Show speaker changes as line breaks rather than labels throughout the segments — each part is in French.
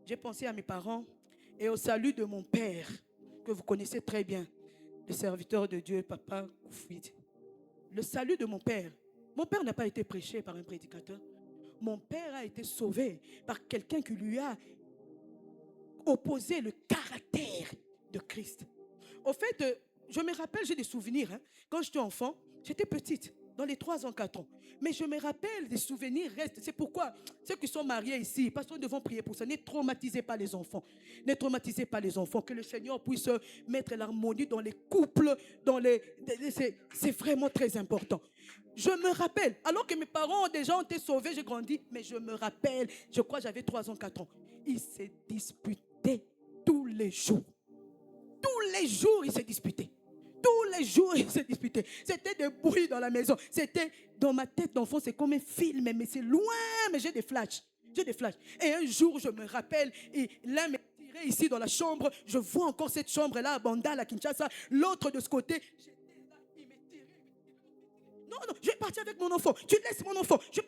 j'ai pensé à mes parents et au salut de mon père, que vous connaissez très bien, le serviteur de Dieu, Papa Koufouid. Le salut de mon père. Mon père n'a pas été prêché par un prédicateur. Mon père a été sauvé par quelqu'un qui lui a opposé le caractère de Christ. Au fait, je me rappelle, j'ai des souvenirs. Quand j'étais enfant, j'étais petite, dans les 3 ans, 4 ans. Mais je me rappelle, des souvenirs restent. C'est pourquoi ceux qui sont mariés ici, parce que nous devons prier pour ça. Ne traumatisez pas les enfants. Ne traumatisez pas les enfants. Que le Seigneur puisse mettre l'harmonie dans les couples. C'est vraiment très important. Je me rappelle, alors que mes parents déjà ont été sauvés, j'ai grandi, mais je me rappelle, je crois que j'avais 3 ans, 4 ans. Ils se disputaient tous les jours. Tous les jours, ils se disputaient. Tous les jours, ils se disputaient. C'était des bruits dans la maison. C'était, dans ma tête d'enfant, c'est comme un film, mais c'est loin, mais j'ai des flashs. J'ai des flashs. Et un jour, je me rappelle, et l'un me tirait ici dans la chambre. Je vois encore cette chambre-là à Bandal, à Kinshasa. L'autre de ce côté. J'étais là, il me tirait. Non, non, je vais partir avec mon enfant. Tu laisses mon enfant. Tu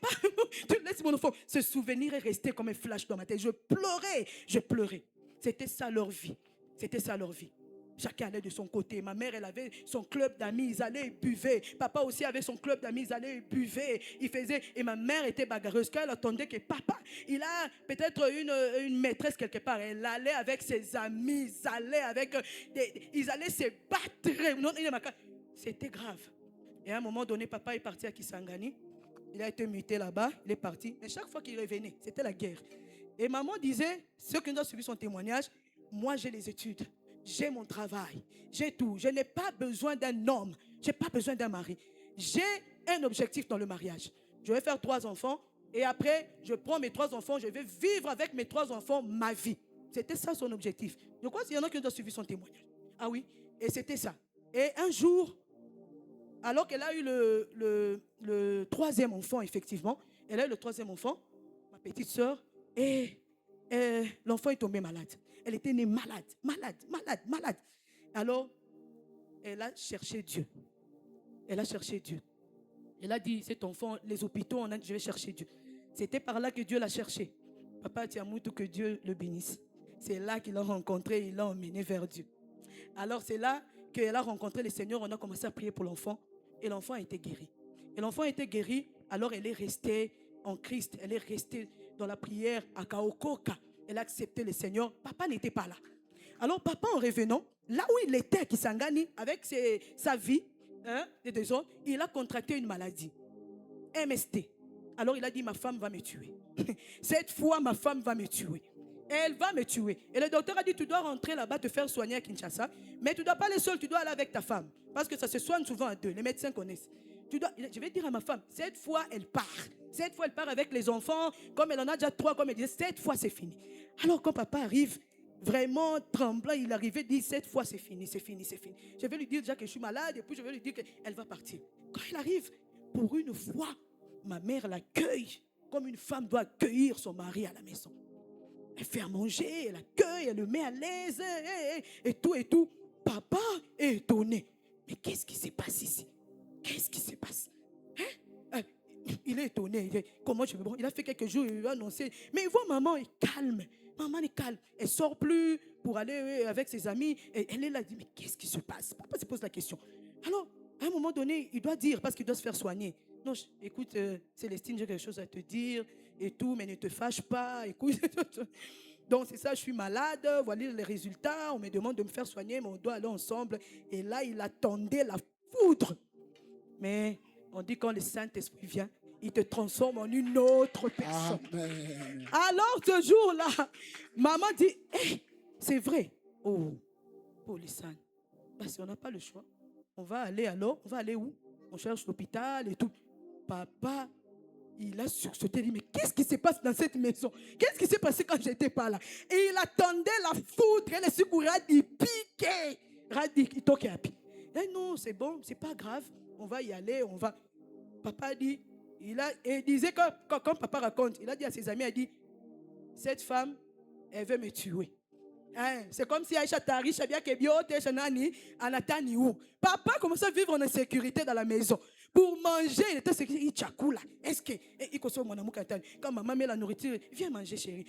laisses mon enfant. Ce souvenir est resté comme un flash dans ma tête. Je pleurais. C'était ça leur vie. C'était ça leur vie. Chacun allait de son côté. Ma mère, elle avait son club d'amis, ils allaient et buvaient. Papa aussi avait son club d'amis, ils allaient et buvaient. Il faisait, et ma mère était bagarreuse. Quand elle attendait que papa, il a peut-être une maîtresse quelque part, elle allait avec ses amis, ils allaient se battre. C'était grave. Et à un moment donné, papa est parti à Kisangani. Il a été muté là-bas, il est parti. Mais chaque fois qu'il revenait, c'était la guerre. Et maman disait, ceux qui ont suivi son témoignage, moi j'ai les études. J'ai mon travail, j'ai tout. Je n'ai pas besoin d'un homme, je n'ai pas besoin d'un mari. J'ai un objectif dans le mariage. Je vais faire 3 enfants et après, je prends mes 3 enfants, je vais vivre avec mes 3 enfants ma vie. C'était ça son objectif. Je crois qu'il y en a qui ont suivi son témoignage. Ah oui, et c'était ça. Et un jour, alors qu'elle a eu le 3e enfant, effectivement, elle a eu le 3e enfant, ma petite soeur, et l'enfant est tombé malade. Elle était née malade. Alors, elle a cherché Dieu. Elle a dit, cet enfant, les hôpitaux, je vais chercher Dieu. C'était par là que Dieu l'a cherché. Papa Tiamoutou, que Dieu le bénisse. C'est là qu'il l'a rencontré, il l'a emmené vers Dieu. Alors, c'est là qu'elle a rencontré le Seigneur, on a commencé à prier pour l'enfant, et l'enfant a été guéri. Et l'enfant a été guéri, alors elle est restée en Christ, elle est restée dans la prière à Kaokoka. Elle a accepté le Seigneur. Papa n'était pas là. Alors papa, en revenant, là où il était, Kisangani, avec sa vie, les 2 autres, il a contracté une maladie. MST. Alors il a dit, ma femme va me tuer. Cette fois, ma femme va me tuer. Elle va me tuer. Et le docteur a dit, tu dois rentrer là-bas, te faire soigner à Kinshasa. Mais tu ne dois pas aller seul, tu dois aller avec ta femme. Parce que ça se soigne souvent à 2. Les médecins connaissent. Je vais dire à ma femme, cette fois, elle part. Cette fois, elle part avec les enfants. Comme elle en a déjà 3, comme elle disait, cette fois, c'est fini. Alors, quand papa arrive, vraiment tremblant, il arrivait, dit, cette fois, c'est fini. Je vais lui dire déjà que je suis malade, et puis je vais lui dire qu'elle va partir. Quand il arrive, pour une fois, ma mère l'accueille comme une femme doit accueillir son mari à la maison. Elle fait à manger, elle l'accueille, elle le met à l'aise, et tout. Papa est étonné. Mais qu'est-ce qui se passe ici? Qu'est-ce qui se passe? Il est étonné. Comment je vais? Bon, il a fait quelques jours, il a annoncé. Mais il voit maman est calme. Maman est calme. Elle sort plus pour aller avec ses amis. Et elle est là, elle dit, mais qu'est-ce qui se passe? Papa se pose la question. Alors, à un moment donné, il doit dire, parce qu'il doit se faire soigner. Non, écoute, Célestine, j'ai quelque chose à te dire et tout, mais ne te fâche pas. Écoute. Donc, c'est ça, je suis malade. Voilà les résultats. On me demande de me faire soigner, mais on doit aller ensemble. Et là, il attendait la foudre. Mais on dit quand le Saint-Esprit vient, il te transforme en une autre personne. Amen. Alors, ce jour-là, maman dit, hey, c'est vrai. Oh, les saints. Parce qu'on n'a pas le choix. On va aller où? On cherche l'hôpital et tout. Papa, il a sursauté, il dit, mais qu'est-ce qui se passe dans cette maison? Qu'est-ce qui s'est passé quand je n'étais pas là? Et il attendait la foudre, et le secours a dit, piqué. Il toque à pied. Non, c'est bon, c'est pas grave. On va y aller, on va. Papa dit, il disait quand papa raconte, il a dit à ses amis, il a dit, cette femme, elle veut me tuer. C'est comme si Aïcha Tari, Chabia Kebio, Teshanani, Anatani ou. Papa commence à vivre en insécurité dans la maison. pour manger, il était il tchakoula. Est-ce que quand maman met la nourriture, viens manger chérie.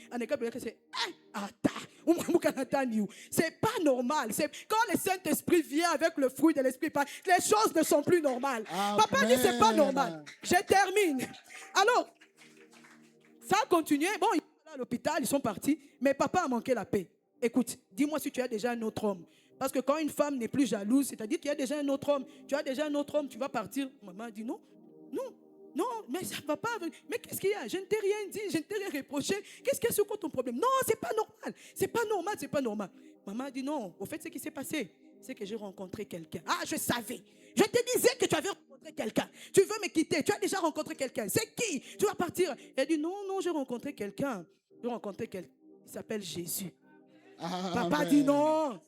C'est pas normal. Quand le Saint-Esprit vient avec le fruit de l'Esprit, les choses ne sont plus normales.
Amen.
Papa dit c'est pas normal. Je termine. Alors, ça a continué. Bon, ils sont à l'hôpital, ils sont partis, mais papa a manqué la paix. Écoute, dis-moi si tu as déjà un autre homme. Parce que quand une femme n'est plus jalouse, c'est-à-dire qu'il y a déjà un autre homme. Tu as déjà un autre homme, tu vas partir. Maman dit non, mais ça ne va pas. Mais qu'est-ce qu'il y a? Je ne t'ai rien dit, je ne t'ai rien reproché. Qu'est-ce que c'est quoi ton problème? Non, c'est pas normal. C'est pas normal, c'est pas normal. Maman dit non. Au fait, ce qui s'est passé, c'est que j'ai rencontré quelqu'un. Ah, je savais. Je te disais que tu avais rencontré quelqu'un. Tu veux me quitter. Tu as déjà rencontré quelqu'un. C'est qui? Tu vas partir. Elle dit non, j'ai rencontré quelqu'un. J'ai rencontré quelqu'un. Il s'appelle Jésus.
Amen.
Papa dit non.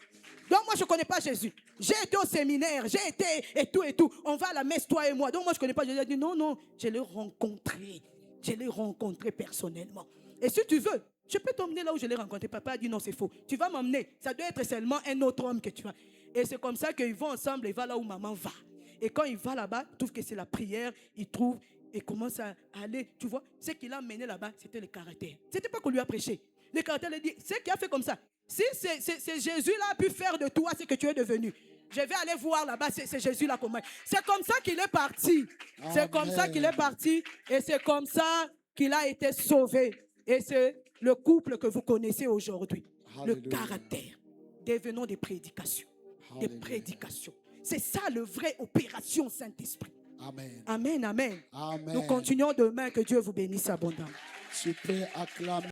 Donc moi je ne connais pas Jésus. J'ai été au séminaire, j'ai été et tout. On va à la messe, toi et moi. Donc moi je ne connais pas Jésus. Il a dit non, je l'ai rencontré. Je l'ai rencontré personnellement. Et si tu veux, je peux t'emmener là où je l'ai rencontré. Papa a dit non, c'est faux. Tu vas m'emmener. Ça doit être seulement un autre homme que tu as. Et c'est comme ça qu'ils vont ensemble. Il va là où maman va. Et quand il va là-bas, il trouve que c'est la prière. Il trouve et commence à aller. Tu vois, ce qu'il a mené là-bas, c'était le caractère. Ce n'était pas qu'on lui a prêché. Le caractère lui dit, c'est qui a fait comme ça. Si c'est Jésus-là a pu faire de toi ce que tu es devenu, je vais aller voir là-bas, c'est Jésus-là comment. C'est comme ça qu'il est parti. C'est comme ça qu'il est parti. Et c'est comme ça qu'il a été sauvé. Et c'est le couple que vous connaissez aujourd'hui. Le caractère. Devenons des prédications. Des prédications. C'est ça le vrai opération Saint-Esprit.
Amen.
Amen, amen.
Amen.
Nous continuons demain. Que Dieu vous bénisse abondamment.
Tu peux acclamer.